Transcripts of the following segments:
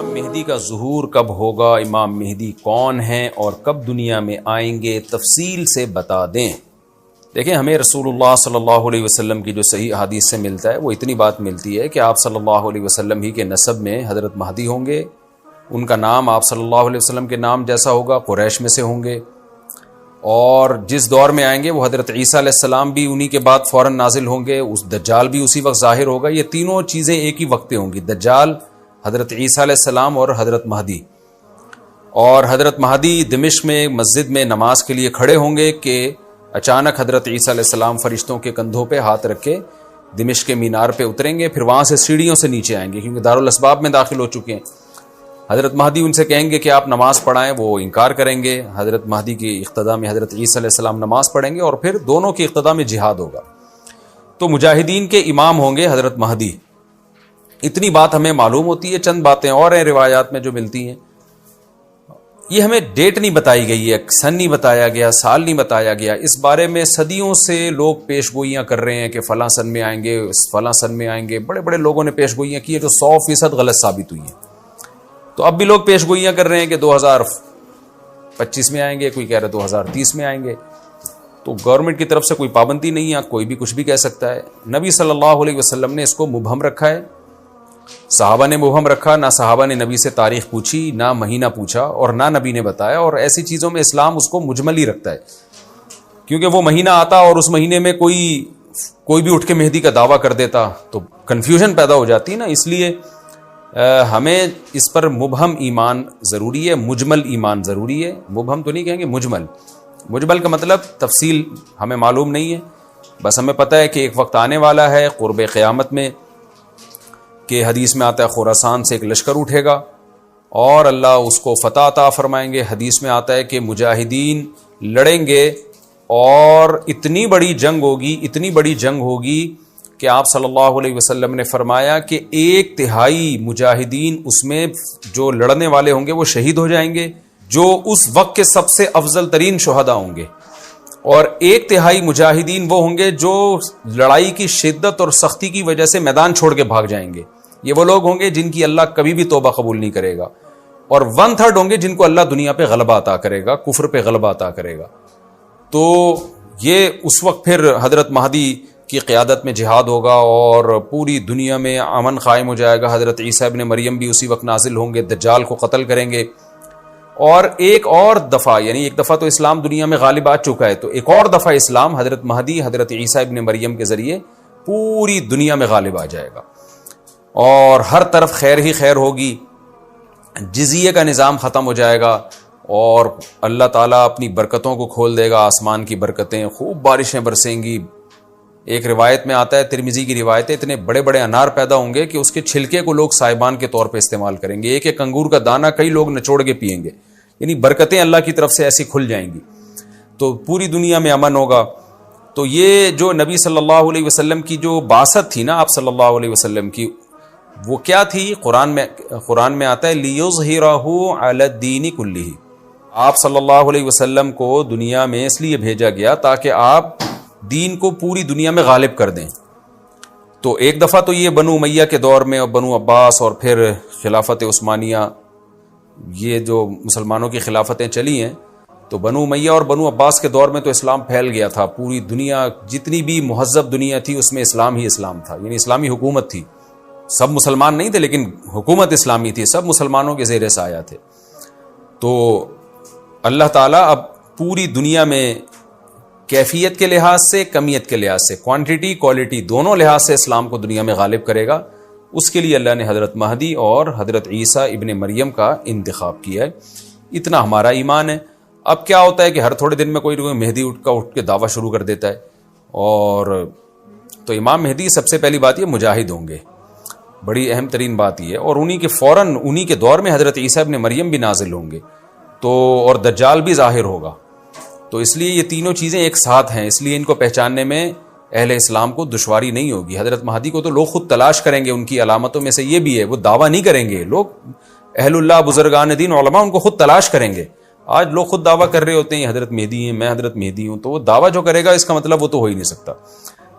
امام مہدی کا ظہور کب ہوگا، امام مہدی کون ہیں اور کب دنیا میں آئیں گے، تفصیل سے بتا دیں۔ دیکھیں، ہمیں رسول اللہ صلی اللہ علیہ وسلم کی جو صحیح حدیث سے ملتا ہے وہ اتنی بات ملتی ہے کہ آپ صلی اللہ علیہ وسلم ہی کے نسب میں حضرت مہدی ہوں گے، ان کا نام آپ صلی اللہ علیہ وسلم کے نام جیسا ہوگا، قریش میں سے ہوں گے، اور جس دور میں آئیں گے وہ حضرت عیسیٰ علیہ السلام بھی انہی کے بعد فوراً نازل ہوں گے، اس دجال بھی اسی وقت ظاہر ہوگا۔ یہ تینوں چیزیں ایک ہی وقت ہوں گی، دجال، حضرت عیسیٰ علیہ السلام اور حضرت مہدی۔ اور حضرت مہدی دمشق میں مسجد میں نماز کے لیے کھڑے ہوں گے کہ اچانک حضرت عیسیٰ علیہ السلام فرشتوں کے کندھوں پہ ہاتھ رکھ کے دمشق کے مینار پہ اتریں گے، پھر وہاں سے سیڑھیوں سے نیچے آئیں گے کیونکہ دارالاسباب میں داخل ہو چکے ہیں۔ حضرت مہدی ان سے کہیں گے کہ آپ نماز پڑھائیں، وہ انکار کریں گے۔ حضرت مہدی کی اقتداء میں حضرت عیسیٰ علیہ السلام نماز پڑھیں گے اور پھر دونوں کی اقتداء میں جہاد ہوگا۔ تو مجاہدین کے امام ہوں گے حضرت مہدی، اتنی بات ہمیں معلوم ہوتی ہے۔ چند باتیں اور ہیں روایات میں جو ملتی ہیں، یہ ہمیں ڈیٹ نہیں بتائی گئی ہے، سن نہیں بتایا گیا، سال نہیں بتایا گیا۔ اس بارے میں صدیوں سے لوگ پیش گوئیاں کر رہے ہیں کہ فلاں سن میں آئیں گے، فلاں سن میں آئیں گے۔ بڑے بڑے لوگوں نے پیش گوئیاں کی ہیں جو 100% غلط ثابت ہوئی ہیں۔ تو اب بھی لوگ پیش گوئیاں کر رہے ہیں کہ 2025 میں آئیں گے، کوئی کہہ رہا ہے 2030 میں آئیں گے۔ تو گورنمنٹ کی طرف سے کوئی پابندی نہیں ہے، کوئی بھی کچھ بھی کہہ سکتا ہے۔ نبی صلی اللہ علیہ وسلم نے اس کو مبہم رکھا ہے، صحابہ نے مبہم رکھا، نہ صحابہ نے نبی سے تاریخ پوچھی، نہ مہینہ پوچھا، اور نہ نبی نے بتایا۔ اور ایسی چیزوں میں اسلام اس کو مجمل ہی رکھتا ہے، کیونکہ وہ مہینہ آتا اور اس مہینے میں کوئی بھی اٹھ کے مہدی کا دعویٰ کر دیتا تو کنفیوژن پیدا ہو جاتی نا۔ اس لیے ہمیں اس پر مبہم ایمان ضروری ہے، مجمل ایمان ضروری ہے۔ مبہم تو نہیں کہیں گے، مجمل۔ مجمل کا مطلب تفصیل ہمیں معلوم نہیں ہے، بس ہمیں پتہ ہے کہ ایک وقت آنے والا ہے قرب قیامت میں کہ حدیث میں آتا ہے خراسان سے ایک لشکر اٹھے گا اور اللہ اس کو فتح عطا فرمائیں گے۔ حدیث میں آتا ہے کہ مجاہدین لڑیں گے اور اتنی بڑی جنگ ہوگی کہ آپ صلی اللہ علیہ وسلم نے فرمایا کہ 1/3 مجاہدین اس میں جو لڑنے والے ہوں گے وہ شہید ہو جائیں گے، جو اس وقت کے سب سے افضل ترین شہداء ہوں گے، اور 1/3 مجاہدین وہ ہوں گے جو لڑائی کی شدت اور سختی کی وجہ سے میدان چھوڑ کے بھاگ جائیں گے۔ یہ وہ لوگ ہوں گے جن کی اللہ کبھی بھی توبہ قبول نہیں کرے گا، اور 1/3 ہوں گے جن کو اللہ دنیا پہ غلبہ عطا کرے گا، کفر پہ غلبہ عطا کرے گا۔ تو یہ اس وقت پھر حضرت مہدی کی قیادت میں جہاد ہوگا اور پوری دنیا میں امن قائم ہو جائے گا۔ حضرت عیسیٰ ابن مریم بھی اسی وقت نازل ہوں گے، دجال کو قتل کریں گے، اور ایک اور دفعہ، یعنی ایک دفعہ تو اسلام دنیا میں غالب آ چکا ہے، تو ایک اور دفعہ اسلام حضرت مہدی، حضرت عیسیٰ ابن مریم کے ذریعے پوری دنیا میں غالب آ جائے گا، اور ہر طرف خیر ہی خیر ہوگی۔ جزیے کا نظام ختم ہو جائے گا اور اللہ تعالیٰ اپنی برکتوں کو کھول دے گا، آسمان کی برکتیں، خوب بارشیں برسیں گی۔ ایک روایت میں آتا ہے، ترمذی کی روایت ہے، اتنے بڑے بڑے انار پیدا ہوں گے کہ اس کے چھلکے کو لوگ سائبان کے طور پہ استعمال کریں گے۔ ایک ایک انگور کا دانہ کئی لوگ نچوڑ کے پئیں گے، یعنی برکتیں اللہ کی طرف سے ایسی کھل جائیں گی، تو پوری دنیا میں امن ہوگا۔ تو یہ جو نبی صلی اللہ علیہ وسلم کی جو بعثت تھی نا، آپ صلی اللہ علیہ وسلم کی، وہ کیا تھی؟ قرآن میں آتا ہے لِيُظْهِرَهُ عَلَى الدِّينِ كُلِّهِ۔ آپ صلی اللہ علیہ وسلم کو دنیا میں اس لیے بھیجا گیا تاکہ آپ دین کو پوری دنیا میں غالب کر دیں۔ تو ایک دفعہ تو یہ بنو امیہ کے دور میں، اور بنو عباس، اور پھر خلافت عثمانیہ، یہ جو مسلمانوں کی خلافتیں چلی ہیں، تو بنو امیہ اور بنو عباس کے دور میں تو اسلام پھیل گیا تھا۔ پوری دنیا، جتنی بھی مہذب دنیا تھی اس میں اسلام ہی اسلام تھا، یعنی اسلامی حکومت تھی۔ سب مسلمان نہیں تھے لیکن حکومت اسلامی تھی، سب مسلمانوں کے زیر سایہ تھے۔ تو اللہ تعالیٰ اب پوری دنیا میں کیفیت کے لحاظ سے، کمیت کے لحاظ سے، کوانٹٹی کوالٹی دونوں لحاظ سے اسلام کو دنیا میں غالب کرے گا۔ اس کے لیے اللہ نے حضرت مہدی اور حضرت عیسیٰ ابن مریم کا انتخاب کیا ہے۔ اتنا ہمارا ایمان ہے۔ اب کیا ہوتا ہے کہ ہر تھوڑے دن میں کوئی مہدی اٹھ کے دعویٰ شروع کر دیتا ہے، اور تو امام مہدی سب سے پہلی بات یہ مجاہد ہوں گے، بڑی اہم ترین بات یہ ہے، اور انہی کے دور میں حضرت عیسیٰ ابن مریم بھی نازل ہوں گے، تو اور دجال بھی ظاہر ہوگا۔ تو اس لیے یہ تینوں چیزیں ایک ساتھ ہیں، اس لیے ان کو پہچاننے میں اہل اسلام کو دشواری نہیں ہوگی۔ حضرت مہدی کو تو لوگ خود تلاش کریں گے، ان کی علامتوں میں سے یہ بھی ہے، وہ دعویٰ نہیں کریں گے، لوگ اہل اللہ، بزرگان دین، علماء ان کو خود تلاش کریں گے۔ آج لوگ خود دعویٰ کر رہے ہوتے ہیں حضرت مہدی ہیں، میں حضرت مہدی ہوں، تو وہ دعویٰ جو کرے گا اس کا مطلب وہ تو ہو ہی نہیں سکتا۔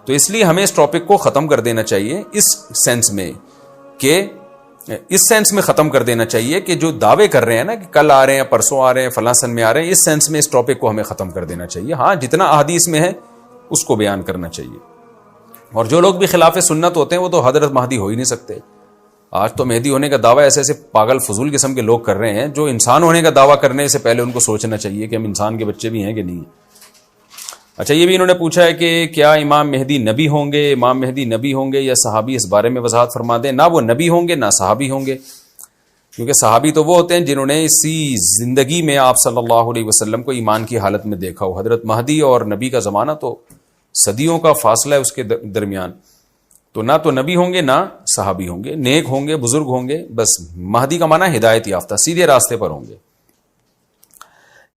تو اس لیے ہمیں اس ٹاپک کو ختم کر دینا چاہیے اس سینس میں کہ اس سینس میں ختم کر دینا چاہیے کہ جو دعوے کر رہے ہیں نا کہ کل آ رہے ہیں، پرسوں آ رہے ہیں، فلاں سن میں آ رہے ہیں، اس سینس میں اس ٹاپک کو ہمیں ختم کر دینا چاہیے. ہاں جتنا احادیث میں ہے اس کو بیان کرنا چاہیے. اور جو لوگ بھی خلاف سنت ہوتے ہیں وہ تو حضرت مہدی ہو ہی نہیں سکتے. آج تو مہدی ہونے کا دعویٰ ایسے ایسے پاگل فضول قسم کے لوگ کر رہے ہیں جو انسان ہونے کا دعویٰ کرنے سے پہلے ان کو سوچنا چاہیے کہ ہم انسان کے بچے بھی ہیں کہ نہیں. اچھا یہ بھی انہوں نے پوچھا ہے کہ کیا امام مہدی نبی ہوں گے؟ امام مہدی نبی ہوں گے یا صحابی؟ اس بارے میں وضاحت فرما دیں. نہ وہ نبی ہوں گے نہ صحابی ہوں گے، کیونکہ صحابی تو وہ ہوتے ہیں جنہوں نے اسی زندگی میں آپ صلی اللہ علیہ وسلم کو ایمان کی حالت میں دیکھا ہو. حضرت مہدی اور نبی کا زمانہ تو صدیوں کا فاصلہ ہے اس کے درمیان، تو نہ تو نبی ہوں گے نہ صحابی ہوں گے. نیک ہوں گے، بزرگ ہوں گے، بس مہدی کا معنی ہدایت یافتہ، سیدھے راستے پر ہوں گے.